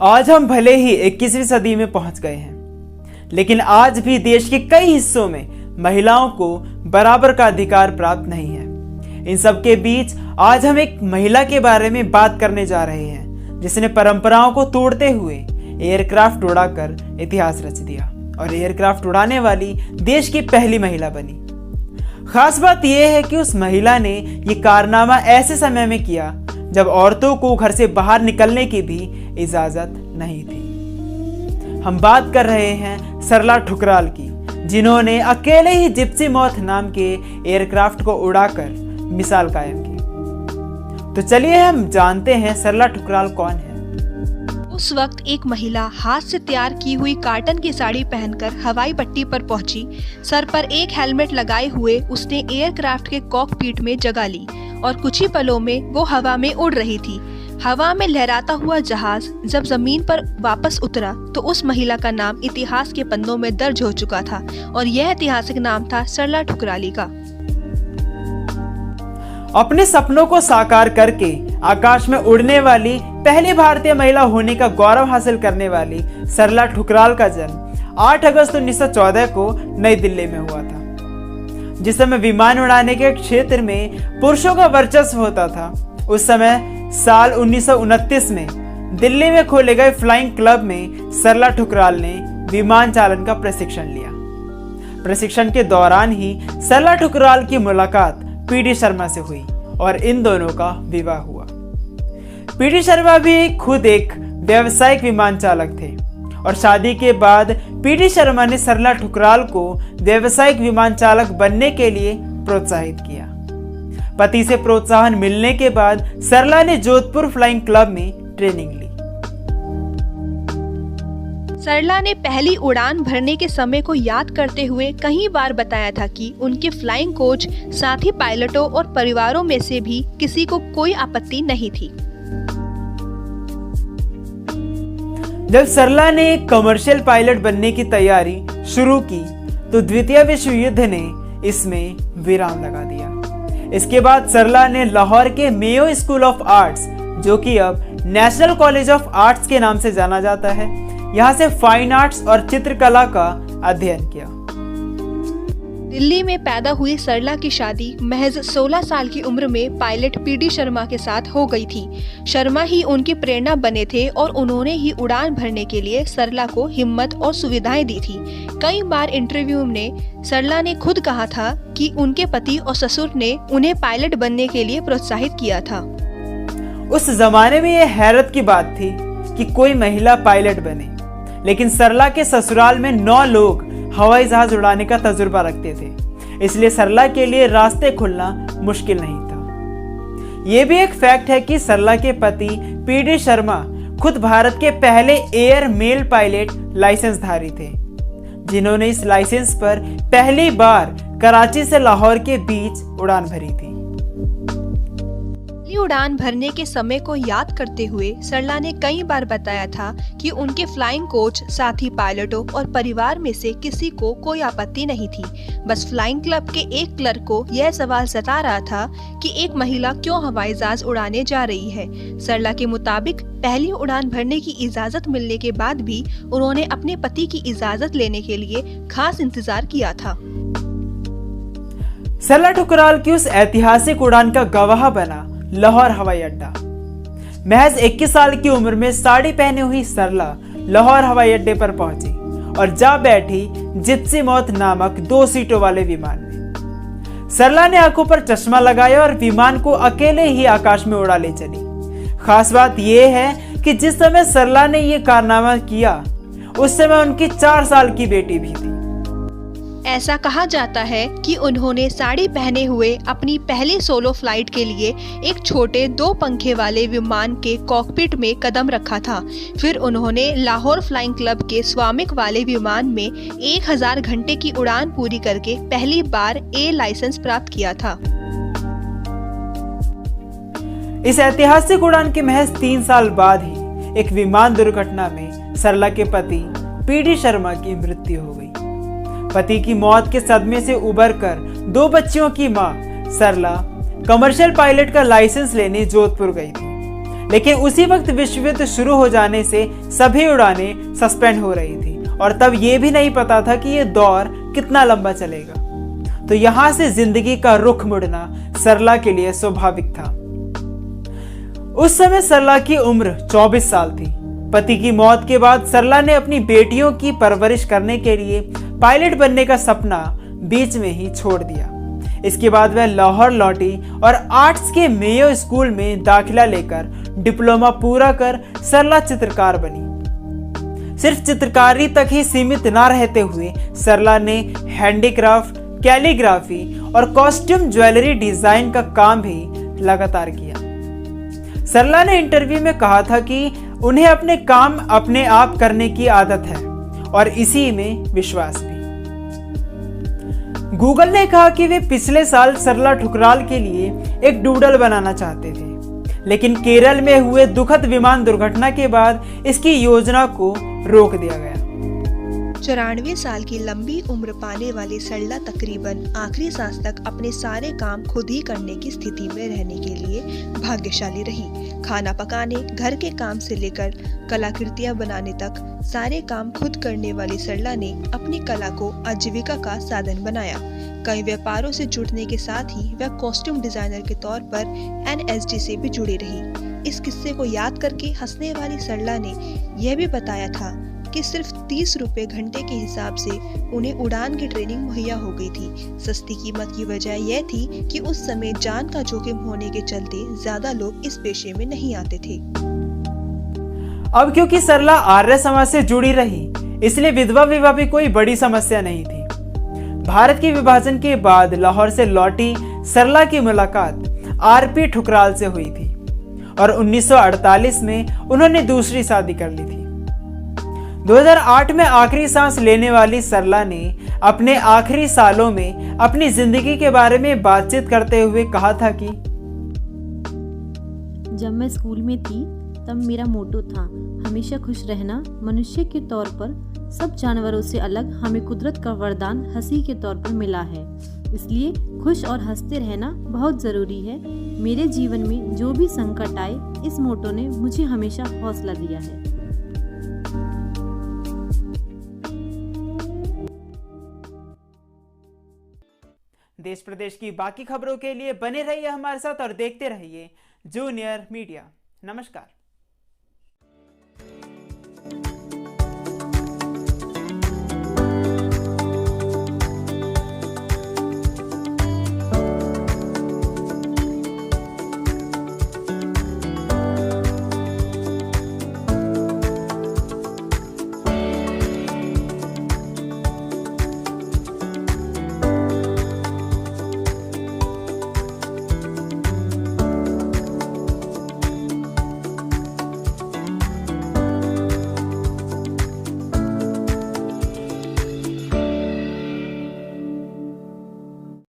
आज हम भले ही 21वीं सदी में पहुंच गए हैं, लेकिन आज भी देश के कई हिस्सों में महिलाओं को बराबर का अधिकार प्राप्त नहीं है। इन सब के बीच आज हम एक महिला के बारे में बात करने जा रहे हैं, जिसने परंपराओं को तोड़ते हुए एयरक्राफ्ट उड़ाकर इतिहास रच दिया और एयरक्राफ्ट उड़ाने वाली देश की पहली महिला बनी। खास बात यह है कि उस महिला ने यह कारनामा ऐसे समय में किया जब औरतों को घर से बाहर निकलने की भी इजाजत नहीं थी। हम बात कर रहे हैं सरला ठुकराल की, जिन्होंने अकेले ही जिप्सी मॉथ नाम के एयरक्राफ्ट को उड़ाकर मिसाल कायम की। तो चलिए हम जानते हैं सरला ठुकराल कौन है। उस वक्त एक महिला हाथ से तैयार की हुई कॉटन की साड़ी पहनकर हवाई पट्टी पर पहुंची। सर पर एक हेलमेट लगाए हुए उसने एयरक्राफ्ट के कॉकपिट में जगह ली और कुछ ही पलों में वो हवा में उड़ रही थी। हवा में लहराता हुआ जहाज जब जमीन पर वापस उतरा तो उस महिला का नाम इतिहास के पन्नों में दर्ज हो चुका था और यह ऐतिहासिक नाम था सरला ठुकराली का। अपने सपनों को साकार करके आकाश में उड़ने वाली पहली भारतीय महिला होने का गौरव हासिल करने वाली सरला ठुकराल का जन्म 8 अगस्त 1914 को नई दिल्ली में हुआ था। जिस समय विमान उड़ाने के क्षेत्र में पुरुषों का वर्चस्व होता था, उस समय साल 1929 में दिल्ली में खोले गए फ्लाइंग क्लब में सरला ठुकराल ने विमान चालन का प्रशिक्षण लिया। प्रशिक्षण के दौरान ही सरला ठुकराल की मुलाकात पीडी शर्मा से हुई और इन दोनों का विवाह हुआ। पीडी शर्मा भी खुद एक व्यावसायिक विमान चालक थे और शादी के बाद पीडी शर्मा ने सरला ठुकराल को व्यावसायिक विमान चालक बनने के लिए प्रोत्साहित किया। पति से प्रोत्साहन मिलने के बाद सरला ने जोधपुर फ्लाइंग क्लब में ट्रेनिंग ली। सरला ने पहली उड़ान भरने के समय को याद करते हुए कई बार बताया था कि उनके फ्लाइंग कोच, साथी पायलटों और परिवारों में से भी किसी को कोई आपत्ति नहीं थी। जब सरला ने एक कमर्शियल पायलट बनने की तैयारी शुरू की तो द्वितीय विश्व युद्ध ने इसमें विराम लगा दिया। इसके बाद सरला ने लाहौर के मेयो स्कूल ऑफ आर्ट्स, जो कि अब नेशनल कॉलेज ऑफ आर्ट्स के नाम से जाना जाता है, यहाँ से फाइन आर्ट्स और चित्रकला का अध्ययन किया। दिल्ली में पैदा हुई सरला की शादी महज 16 साल की उम्र में पायलट पीडी शर्मा के साथ हो गई थी। शर्मा ही उनकी प्रेरणा बने थे और उन्होंने ही उड़ान भरने के लिए सरला को हिम्मत और सुविधाएं दी थी। कई बार इंटरव्यू में सरला ने खुद कहा था कि उनके पति और ससुर ने उन्हें पायलट बनने के लिए प्रोत्साहित किया था। उस जमाने में यह हैरत की बात थी कि कोई महिला पायलट बने, लेकिन सरला के ससुराल में 9 लोग हवाई जहाज उड़ाने का तजुर्बा रखते थे, इसलिए सरला के लिए रास्ते खुलना मुश्किल नहीं था। यह भी एक फैक्ट है कि सरला के पति पीडी शर्मा खुद भारत के पहले एयर मेल पायलट लाइसेंसधारी थे, जिन्होंने इस लाइसेंस पर पहली बार कराची से लाहौर के बीच उड़ान भरी थी। उड़ान भरने के समय को याद करते हुए सरला ने कई बार बताया था कि उनके फ्लाइंग कोच, साथी पायलटों और परिवार में से किसी को कोई आपत्ति नहीं थी। बस फ्लाइंग क्लब के एक क्लर्क को यह सवाल सता रहा था कि एक महिला क्यों हवाई जहाज उड़ाने जा रही है। सरला के मुताबिक पहली उड़ान भरने की इजाजत मिलने के बाद भी उन्होंने अपने पति की इजाजत लेने के लिए खास इंतजार किया था। सरला ठुकराल की उस ऐतिहासिक उड़ान का गवाह बना लाहौर हवाई अड्डा। महज 21 साल की उम्र में साड़ी पहनी हुई सरला लाहौर हवाई अड्डे पर पहुंची और जा बैठी जिप्सी मॉथ नामक 2 सीटों वाले विमान में। सरला ने आंखों पर चश्मा लगाया और विमान को अकेले ही आकाश में उड़ा ले चली। खास बात यह है कि जिस समय सरला ने यह कारनामा किया, उस समय उनकी 4 साल की बेटी भी थी। ऐसा कहा जाता है कि उन्होंने साड़ी पहने हुए अपनी पहली सोलो फ्लाइट के लिए एक छोटे 2 पंखे वाले विमान के कॉकपिट में कदम रखा था। फिर उन्होंने लाहौर फ्लाइंग क्लब के स्वामित्व वाले विमान में 1000 घंटे की उड़ान पूरी करके पहली बार ए लाइसेंस प्राप्त किया था। इस ऐतिहासिक उड़ान के महज 3 साल बाद ही एक विमान दुर्घटना में सरला के पति पीडी शर्मा की मृत्यु हो गई। पति की मौत के सदमे से उबरकर 2 बच्चियों की मां सरला कमर्शियल पायलट का लाइसेंस लेने जोधपुर गई थी, लेकिन उसी वक्त विश्व युद्ध शुरू हो जाने से सभी उड़ानें सस्पेंड हो रही थी और तब ये भी नहीं पता था कि ये दौर कितना लंबा चलेगा। तो यहां से जिंदगी का रुख मुड़ना सरला के लिए स्वाभाविक था। उस समय सरला की उम्र 24 साल थी। पति की मौत के बाद सरला ने अपनी बेटियों की परवरिश करने के लिए पायलट बनने का सपना बीच में ही छोड़ दिया। इसके बाद वह लाहौर लौटी और आर्ट्स के मेयो स्कूल में दाखिला लेकर डिप्लोमा पूरा कर सरला चित्रकार बनी। सिर्फ चित्रकारी तक ही सीमित ना रहते हुए सरला ने हैंडीक्राफ्ट, कैलीग्राफी और कॉस्ट्यूम ज्वेलरी डिजाइन का काम भी लगातार किया। सरला ने इंटरव्यू में कहा था कि उन्हें अपने काम अपने आप करने की आदत है और इसी में विश्वास भी। गूगल ने कहा कि वे पिछले साल सरला ठुकराल के लिए एक डूडल बनाना चाहते थे, लेकिन केरल में हुए दुखद विमान दुर्घटना के बाद इसकी योजना को रोक दिया गया। 94 साल की लंबी उम्र पाने वाली सरला तकरीबन आखिरी सांस तक अपने सारे काम खुद ही करने की स्थिति में रहने के लिए भाग्यशाली रही। खाना पकाने, घर के काम से लेकर कलाकृतियां बनाने तक सारे काम खुद करने वाली सरला ने अपनी कला को आजीविका का साधन बनाया। कई व्यापारों से जुड़ने के साथ ही वह कॉस्ट्यूम डिजाइनर के तौर पर NSD से भी जुड़ी रही। इस किस्से को याद करके हंसने वाली सरला ने यह भी बताया था कि सिर्फ 30 रुपए घंटे के हिसाब से उन्हें उड़ान की ट्रेनिंग मुहैया हो गई थी। सस्ती कीमत की वजह यह थी कि उस समय जान का जोखिम होने के चलते ज्यादा लोग इस पेशे में नहीं आते थे। अब क्योंकि सरला आर्य समाज से जुड़ी रही, इसलिए विधवा विवाह भी कोई बड़ी समस्या नहीं थी। भारत के विभाजन के बाद लाहौर से लौटी सरला की मुलाकात RP ठुकराल से हुई थी और 1948 में उन्होंने दूसरी शादी कर ली थी। 2008 में आखिरी सांस लेने वाली सरला ने अपने आखिरी सालों में अपनी जिंदगी के बारे में बातचीत करते हुए कहा था कि जब मैं स्कूल में थी तब मेरा मोटो था हमेशा खुश रहना। मनुष्य के तौर पर सब जानवरों से अलग हमें कुदरत का वरदान हंसी के तौर पर मिला है, इसलिए खुश और हंसते रहना बहुत ज़रूरी है। मेरे जीवन में जो भी संकट आए, इस मोटो ने मुझे हमेशा हौसला दिया है। देश प्रदेश की बाकी खबरों के लिए बने रहिए हमारे साथ और देखते रहिए जूनियर मीडिया। नमस्कार।